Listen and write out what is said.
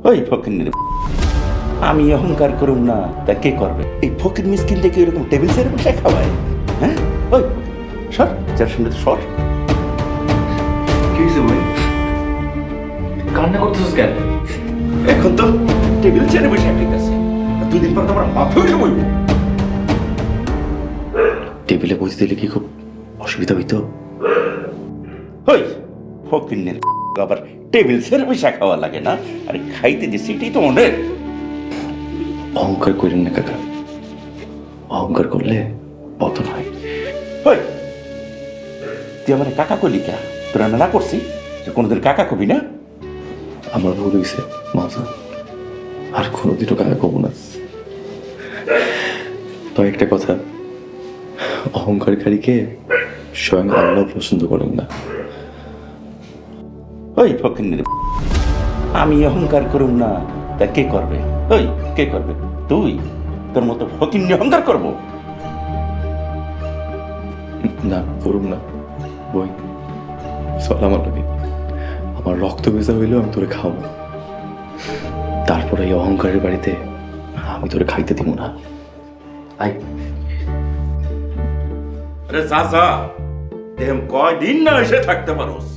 ওই ফকির, আমি অহংকার করুম না তা কে করবে? এই ফকির মিসকিন দেখে এরকম টেবিল চেয়ারে বসে খাওয়ায়? হ্যাঁ, ওই সর, যার সঙ্গে সর। কি হয়েছে ভাই? কান্না করতেছিস কেন? এখন তো টেবিল চেয়ারে বসে ঠিক আছে, দুদিন পর তো আমার মাথা উঠে বলবো। টেবিলে বসে দিলে কি খুব অসুবিধা হইতো? ওই ফকির আবার টেবিল চেয়ারে বসে খাওয়া লাগে না? আরে খাইতে যে সেটাই তো অনেক। অহংকার করেন না কাকা, অহংকার করলে পতন হয়। ওই তুই আমার কাকা কলি কা? তোরা না করছি যে কোনোদিন কাকা কবি না? আমার ভুল হয়েছে মজা, আর কোনোদিনও কাকা কব না। তো একটা কথা, অহংকারীকে স্বয়ং আল্লাহ পছন্দ করেন না। ওই ফকির, আমি অহংকার করুম না তা কে করবে? ওই কে করবে? তুই? তোর মতো ফকির অহংকার করবো? না করুম না, বই চল আমার লাগে। আমার রক্ত ভেজা হইলেও আমি তোরে খাবো, তারপরে এই অহংকারের বাড়িতে আমি তোরে খাইতে দিব না। আই আরে যা যা, কয়দিন না এসে থাকতে পারোস?